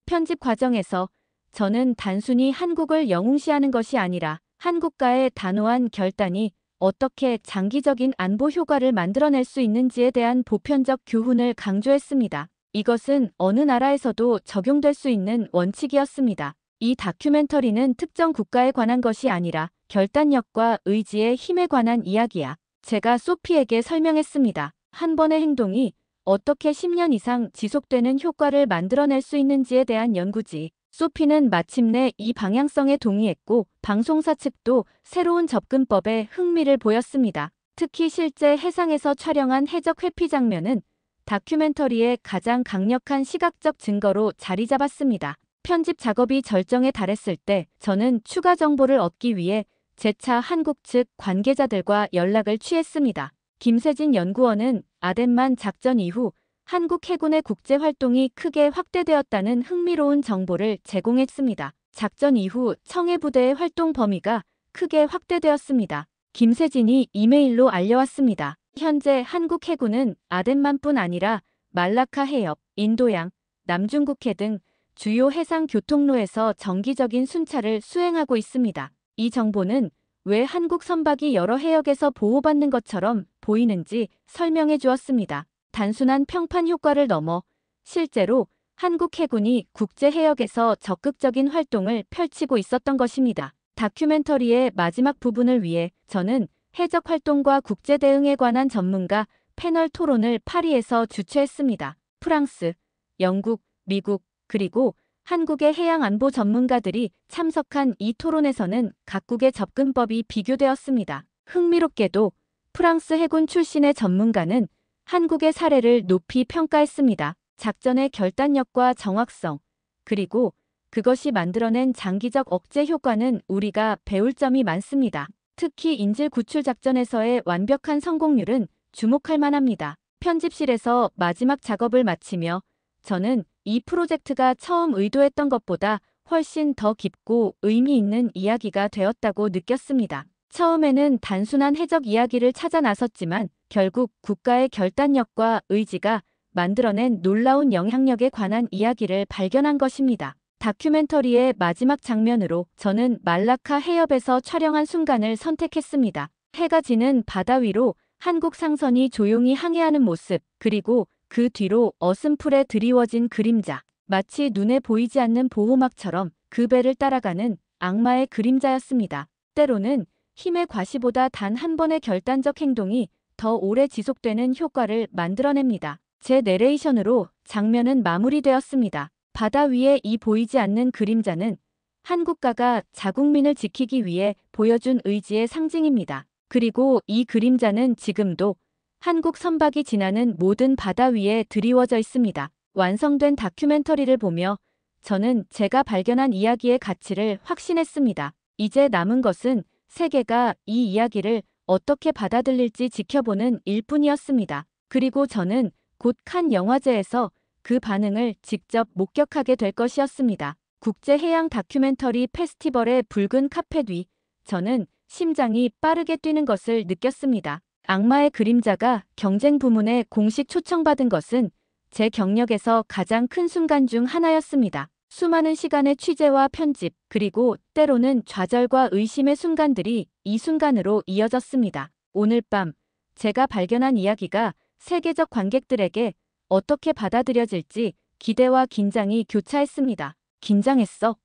편집 과정에서 저는 단순히 한국을 영웅시하는 것이 아니라 한국과의 단호한 결단이 어떻게 장기적인 안보 효과를 만들어낼 수 있는지에 대한 보편적 교훈을 강조했습니다. 이것은 어느 나라에서도 적용될 수 있는 원칙이었습니다. 이 다큐멘터리는 특정 국가에 관한 것이 아니라 결단력과 의지의 힘에 관한 이야기야. 제가 소피에게 설명했습니다. 한 번의 행동이 어떻게 10년 이상 지속되는 효과를 만들어낼 수 있는지에 대한 연구지. 소피는 마침내 이 방향성에 동의했고 방송사 측도 새로운 접근법에 흥미를 보였습니다. 특히 실제 해상에서 촬영한 해적 회피 장면은 다큐멘터리의 가장 강력한 시각적 증거로 자리 잡았습니다. 편집 작업이 절정에 달했을 때 저는 추가 정보를 얻기 위해 재차 한국 측 관계자들과 연락을 취했습니다. 김세진 연구원은 아덴만 작전 이후 한국 해군의 국제활동이 크게 확대되었다는 흥미로운 정보를 제공했습니다. 작전 이후 청해부대의 활동 범위가 크게 확대되었습니다. 김세진이 이메일로 알려왔습니다. 현재 한국 해군은 아덴만뿐 아니라 말라카 해협, 인도양, 남중국해 등 주요 해상 교통로에서 정기적인 순찰을 수행하고 있습니다. 이 정보는 왜 한국 선박이 여러 해역에서 보호받는 것처럼 보이는지 설명해 주었습니다. 단순한 평판 효과를 넘어 실제로 한국 해군이 국제 해역에서 적극적인 활동을 펼치고 있었던 것입니다. 다큐멘터리의 마지막 부분을 위해 저는 해적 활동과 국제 대응에 관한 전문가 패널 토론을 파리에서 주최했습니다. 프랑스, 영국, 미국, 그리고 한국의 해양 안보 전문가들이 참석한 이 토론에서는 각국의 접근법이 비교되었습니다. 흥미롭게도 프랑스 해군 출신의 전문가는 한국의 사례를 높이 평가했습니다. 작전의 결단력과 정확성, 그리고 그것이 만들어낸 장기적 억제 효과는 우리가 배울 점이 많습니다. 특히 인질 구출 작전에서의 완벽한 성공률은 주목할 만합니다. 편집실에서 마지막 작업을 마치며 저는 이 프로젝트가 처음 의도했던 것보다 훨씬 더 깊고 의미 있는 이야기가 되었다고 느꼈습니다. 처음에는 단순한 해적 이야기를 찾아 나섰지만 결국 국가의 결단력과 의지가 만들어낸 놀라운 영향력에 관한 이야기를 발견한 것입니다. 다큐멘터리의 마지막 장면으로 저는 말라카 해협에서 촬영한 순간을 선택했습니다. 해가 지는 바다 위로 한국 상선이 조용히 항해하는 모습, 그리고 그 뒤로 어슴풀에 드리워진 그림자, 마치 눈에 보이지 않는 보호막처럼 그 배를 따라가는 악마의 그림자였습니다. 때로는 힘의 과시보다 단 한 번의 결단적 행동이 더 오래 지속되는 효과를 만들어냅니다. 제 내레이션으로 장면은 마무리되었습니다. 바다 위에 이 보이지 않는 그림자는 한국가가 자국민을 지키기 위해 보여준 의지의 상징입니다. 그리고 이 그림자는 지금도 한국 선박이 지나는 모든 바다 위에 드리워져 있습니다. 완성된 다큐멘터리를 보며 저는 제가 발견한 이야기의 가치를 확신했습니다. 이제 남은 것은 세계가 이 이야기를 어떻게 받아들일지 지켜보는 일뿐이었습니다. 그리고 저는 곧 칸 영화제에서 그 반응을 직접 목격하게 될 것이었습니다. 국제해양 다큐멘터리 페스티벌의 붉은 카펫 위, 저는 심장이 빠르게 뛰는 것을 느꼈습니다. 악마의 그림자가 경쟁 부문에 공식 초청받은 것은 제 경력에서 가장 큰 순간 중 하나였습니다. 수많은 시간의 취재와 편집, 그리고 때로는 좌절과 의심의 순간들이 이 순간으로 이어졌습니다. 오늘 밤 제가 발견한 이야기가 세계적 관객들에게 어떻게 받아들여질지 기대와 긴장이 교차했습니다. 긴장했어?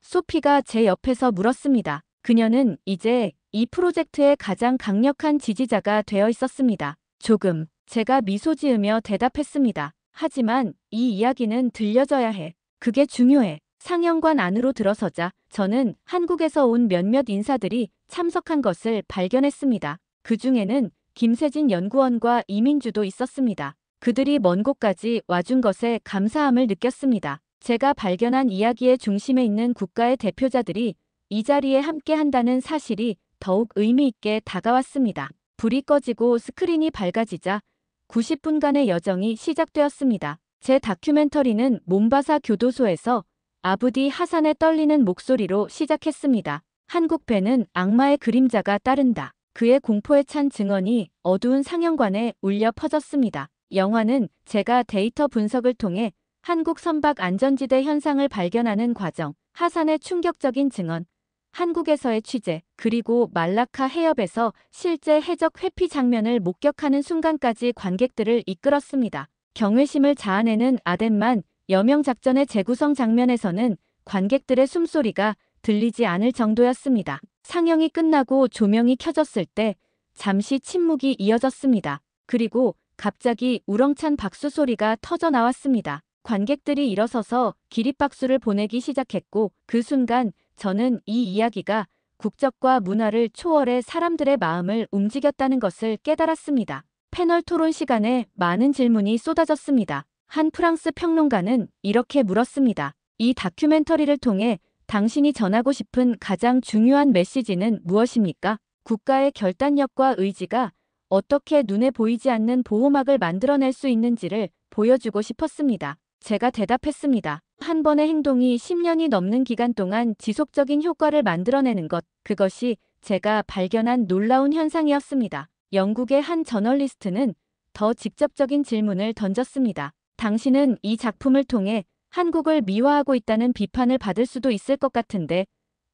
소피가 제 옆에서 물었습니다. 그녀는 이제 이 프로젝트의 가장 강력한 지지자가 되어 있었습니다. 조금. 제가 미소 지으며 대답했습니다. 하지만 이 이야기는 들려줘야 해. 그게 중요해. 상영관 안으로 들어서자 저는 한국에서 온 몇몇 인사들이 참석한 것을 발견했습니다. 그 중에는 김세진 연구원과 이민주도 있었습니다. 그들이 먼 곳까지 와준 것에 감사함을 느꼈습니다. 제가 발견한 이야기의 중심에 있는 국가의 대표자들이 이 자리에 함께 한다는 사실이 더욱 의미 있게 다가왔습니다. 불이 꺼지고 스크린이 밝아지자 90분간의 여정이 시작되었습니다. 제 다큐멘터리는 몬바사 교도소에서 아부디 하산의 떨리는 목소리로 시작했습니다. 한국 배는 악마의 그림자가 따른다. 그의 공포에 찬 증언이 어두운 상영관에 울려 퍼졌습니다. 영화는 제가 데이터 분석을 통해 한국 선박 안전지대 현상을 발견하는 과정, 하산의 충격적인 증언, 한국에서의 취재, 그리고 말라카 해협에서 실제 해적 회피 장면을 목격하는 순간까지 관객들을 이끌었습니다. 경외심을 자아내는 아덴만 여명 작전의 재구성 장면에서는 관객들의 숨소리가 들리지 않을 정도였습니다. 상영이 끝나고 조명이 켜졌을 때 잠시 침묵이 이어졌습니다. 그리고 갑자기 우렁찬 박수 소리가 터져 나왔습니다. 관객들이 일어서서 기립박수를 보내기 시작했고 그 순간 저는 이 이야기가 국적과 문화를 초월해 사람들의 마음을 움직였다는 것을 깨달았습니다. 패널 토론 시간에 많은 질문이 쏟아졌습니다. 한 프랑스 평론가는 이렇게 물었습니다. 이 다큐멘터리를 통해 당신이 전하고 싶은 가장 중요한 메시지는 무엇입니까? 국가의 결단력과 의지가 어떻게 눈에 보이지 않는 보호막을 만들어낼 수 있는지를 보여주고 싶었습니다. 제가 대답했습니다. 한 번의 행동이 10년이 넘는 기간 동안 지속적인 효과를 만들어내는 것, 그것이 제가 발견한 놀라운 현상이었습니다. 영국의 한 저널리스트는 더 직접적인 질문을 던졌습니다. 당신은 이 작품을 통해 한국을 미화하고 있다는 비판을 받을 수도 있을 것 같은데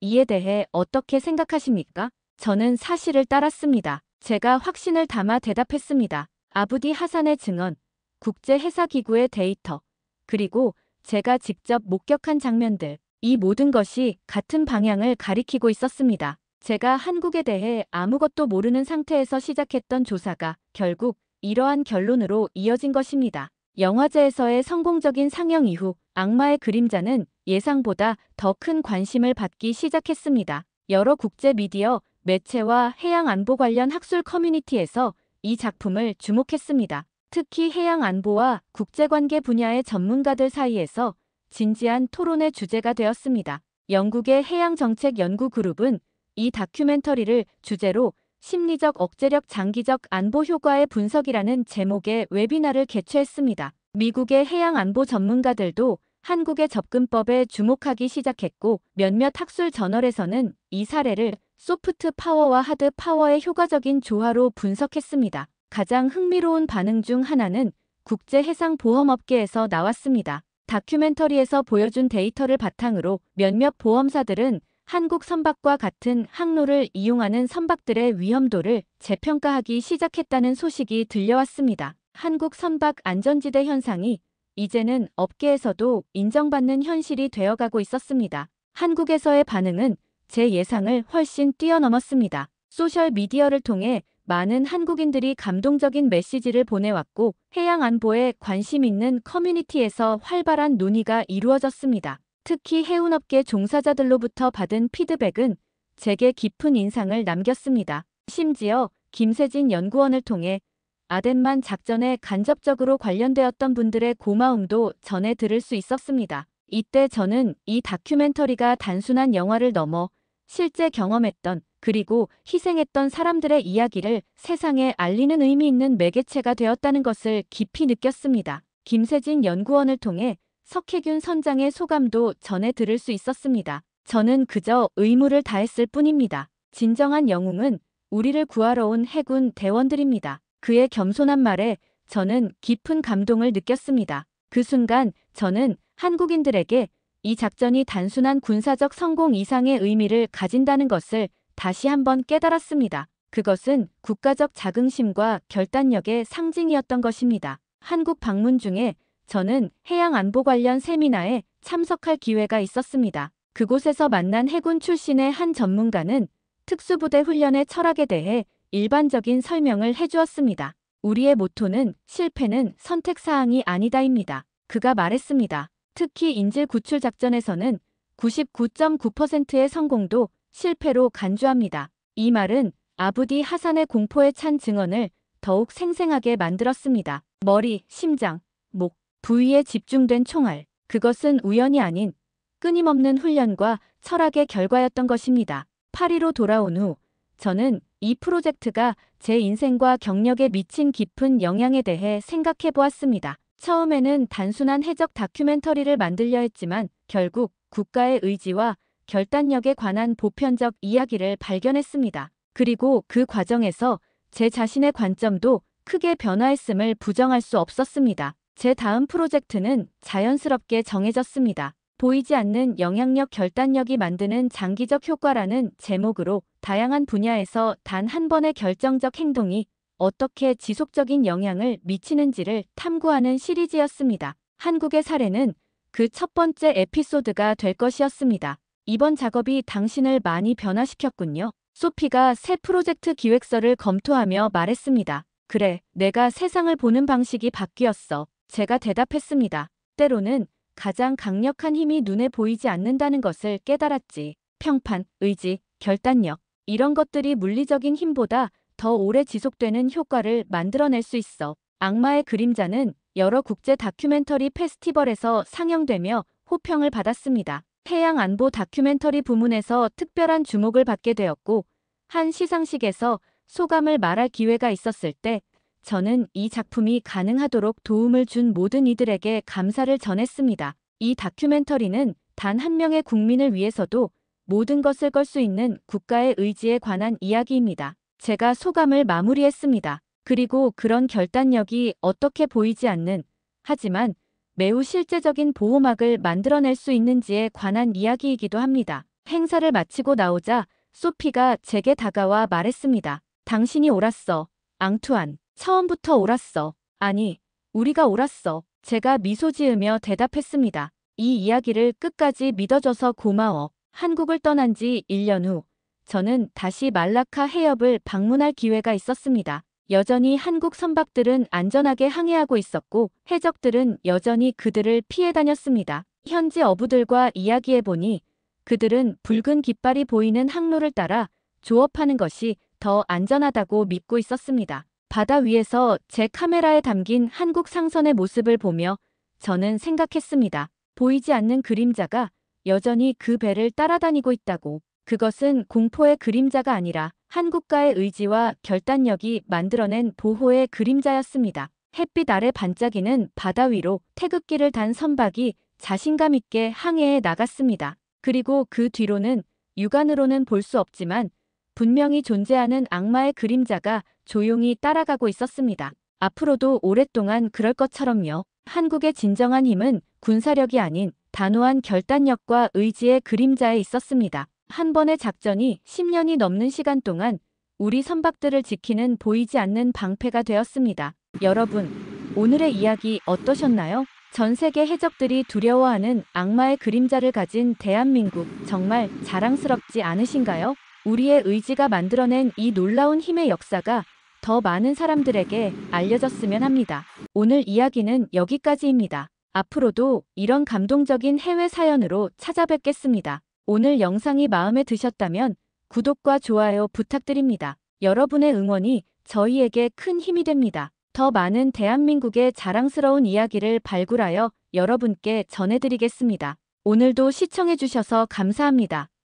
이에 대해 어떻게 생각하십니까? 저는 사실을 따랐습니다. 제가 확신을 담아 대답했습니다. 아부디 하산의 증언, 국제해사기구의 데이터, 그리고 제가 직접 목격한 장면들, 이 모든 것이 같은 방향을 가리키고 있었습니다. 제가 한국에 대해 아무것도 모르는 상태에서 시작했던 조사가 결국 이러한 결론으로 이어진 것입니다. 영화제에서의 성공적인 상영 이후 악마의 그림자는 예상보다 더 큰 관심을 받기 시작했습니다. 여러 국제 미디어, 매체와 해양 안보 관련 학술 커뮤니티에서 이 작품을 주목했습니다. 특히 해양 안보와 국제관계 분야의 전문가들 사이에서 진지한 토론의 주제가 되었습니다. 영국의 해양정책 연구그룹은 이 다큐멘터리를 주제로 심리적 억제력 장기적 안보 효과의 분석이라는 제목의 웨비나를 개최했습니다. 미국의 해양 안보 전문가들도 한국의 접근법에 주목하기 시작했고 몇몇 학술 저널에서는 이 사례를 소프트 파워와 하드 파워의 효과적인 조화로 분석했습니다. 가장 흥미로운 반응 중 하나는 국제해상보험업계에서 나왔습니다. 다큐멘터리에서 보여준 데이터를 바탕으로 몇몇 보험사들은 한국 선박과 같은 항로를 이용하는 선박들의 위험도를 재평가하기 시작했다는 소식이 들려왔습니다. 한국 선박 안전지대 현상이 이제는 업계에서도 인정받는 현실이 되어가고 있었습니다. 한국에서의 반응은 제 예상을 훨씬 뛰어넘었습니다. 소셜미디어를 통해 많은 한국인들이 감동적인 메시지를 보내왔고 해양 안보에 관심 있는 커뮤니티에서 활발한 논의가 이루어졌습니다. 특히 해운업계 종사자들로부터 받은 피드백은 제게 깊은 인상을 남겼습니다. 심지어 김세진 연구원을 통해 아덴만 작전에 간접적으로 관련되었던 분들의 고마움도 전해 들을 수 있었습니다. 이때 저는 이 다큐멘터리가 단순한 영화를 넘어 실제 경험했던 그리고 희생했던 사람들의 이야기를 세상에 알리는 의미 있는 매개체가 되었다는 것을 깊이 느꼈습니다. 김세진 연구원을 통해 석혜균 선장의 소감도 전해 들을 수 있었습니다. 저는 그저 의무를 다했을 뿐입니다. 진정한 영웅은 우리를 구하러 온 해군 대원들입니다. 그의 겸손한 말에 저는 깊은 감동을 느꼈습니다. 그 순간 저는 한국인들에게 이 작전이 단순한 군사적 성공 이상의 의미를 가진다는 것을 다시 한번 깨달았습니다. 그것은 국가적 자긍심과 결단력의 상징이었던 것입니다. 한국 방문 중에 저는 해양 안보 관련 세미나에 참석할 기회가 있었습니다. 그곳에서 만난 해군 출신의 한 전문가는 특수부대 훈련의 철학에 대해 일반적인 설명을 해주었습니다. 우리의 모토는 실패는 선택사항이 아니다입니다. 그가 말했습니다. 특히 인질 구출 작전에서는 99.9%의 성공도 실패로 간주합니다. 이 말은 아부디 하산의 공포에 찬 증언을 더욱 생생하게 만들었습니다. 머리, 심장, 목, 부위에 집중된 총알. 그것은 우연이 아닌 끊임없는 훈련과 철학의 결과였던 것입니다. 파리로 돌아온 후 저는 이 프로젝트가 제 인생과 경력에 미친 깊은 영향에 대해 생각해 보았습니다. 처음에는 단순한 해적 다큐멘터리를 만들려 했지만 결국 국가의 의지와 결단력에 관한 보편적 이야기를 발견했습니다. 그리고 그 과정에서 제 자신의 관점도 크게 변화했음을 부정할 수 없었습니다. 제 다음 프로젝트는 자연스럽게 정해졌습니다. 보이지 않는 영향력 결단력이 만드는 장기적 효과라는 제목으로 다양한 분야에서 단 한 번의 결정적 행동이 어떻게 지속적인 영향을 미치는지를 탐구하는 시리즈였습니다. 한국의 사례는 그 첫 번째 에피소드가 될 것이었습니다. 이번 작업이 당신을 많이 변화시켰군요. 소피가 새 프로젝트 기획서를 검토하며 말했습니다. 그래, 내가 세상을 보는 방식이 바뀌었어. 제가 대답했습니다. 때로는 가장 강력한 힘이 눈에 보이지 않는다는 것을 깨달았지. 평판, 의지, 결단력. 이런 것들이 물리적인 힘보다 더 오래 지속되는 효과를 만들어낼 수 있어. 악마의 그림자는 여러 국제 다큐멘터리 페스티벌에서 상영되며 호평을 받았습니다. 해양 안보 다큐멘터리 부문에서 특별한 주목을 받게 되었고, 한 시상식에서 소감을 말할 기회가 있었을 때 저는 이 작품이 가능하도록 도움을 준 모든 이들에게 감사를 전했습니다. 이 다큐멘터리는 단 한 명의 국민을 위해서도 모든 것을 걸 수 있는 국가의 의지에 관한 이야기입니다. 제가 소감을 마무리했습니다. 그리고 그런 결단력이 어떻게 보이지 않는, 하지만 매우 실제적인 보호막을 만들어낼 수 있는지에 관한 이야기이기도 합니다. 행사를 마치고 나오자 소피가 제게 다가와 말했습니다. 당신이 옳았어, 앙투안. 처음부터 옳았어. 아니, 우리가 옳았어. 제가 미소 지으며 대답했습니다. 이 이야기를 끝까지 믿어줘서 고마워. 한국을 떠난 지 1년 후, 저는 다시 말라카 해협을 방문할 기회가 있었습니다. 여전히 한국 선박들은 안전하게 항해하고 있었고 해적들은 여전히 그들을 피해 다녔습니다. 현지 어부들과 이야기해보니 그들은 붉은 깃발이 보이는 항로를 따라 조업하는 것이 더 안전하다고 믿고 있었습니다. 바다 위에서 제 카메라에 담긴 한국 상선의 모습을 보며 저는 생각했습니다. 보이지 않는 그림자가 여전히 그 배를 따라다니고 있다고. 그것은 공포의 그림자가 아니라 한국가의 의지와 결단력이 만들어낸 보호의 그림자였습니다. 햇빛 아래 반짝이는 바다 위로 태극기를 단 선박이 자신감 있게 항해해 나갔습니다. 그리고 그 뒤로는 육안으로는 볼 수 없지만 분명히 존재하는 악마의 그림자가 조용히 따라가고 있었습니다. 앞으로도 오랫동안 그럴 것처럼요. 한국의 진정한 힘은 군사력이 아닌 단호한 결단력과 의지의 그림자에 있었습니다. 한 번의 작전이 10년이 넘는 시간 동안 우리 선박들을 지키는 보이지 않는 방패가 되었습니다. 여러분, 오늘의 이야기 어떠셨나요? 전 세계 해적들이 두려워하는 악마의 그림자를 가진 대한민국, 정말 자랑스럽지 않으신가요? 우리의 의지가 만들어낸 이 놀라운 힘의 역사가 더 많은 사람들에게 알려졌으면 합니다. 오늘 이야기는 여기까지입니다. 앞으로도 이런 감동적인 해외 사연으로 찾아뵙겠습니다. 오늘 영상이 마음에 드셨다면 구독과 좋아요 부탁드립니다. 여러분의 응원이 저희에게 큰 힘이 됩니다. 더 많은 대한민국의 자랑스러운 이야기를 발굴하여 여러분께 전해드리겠습니다. 오늘도 시청해주셔서 감사합니다.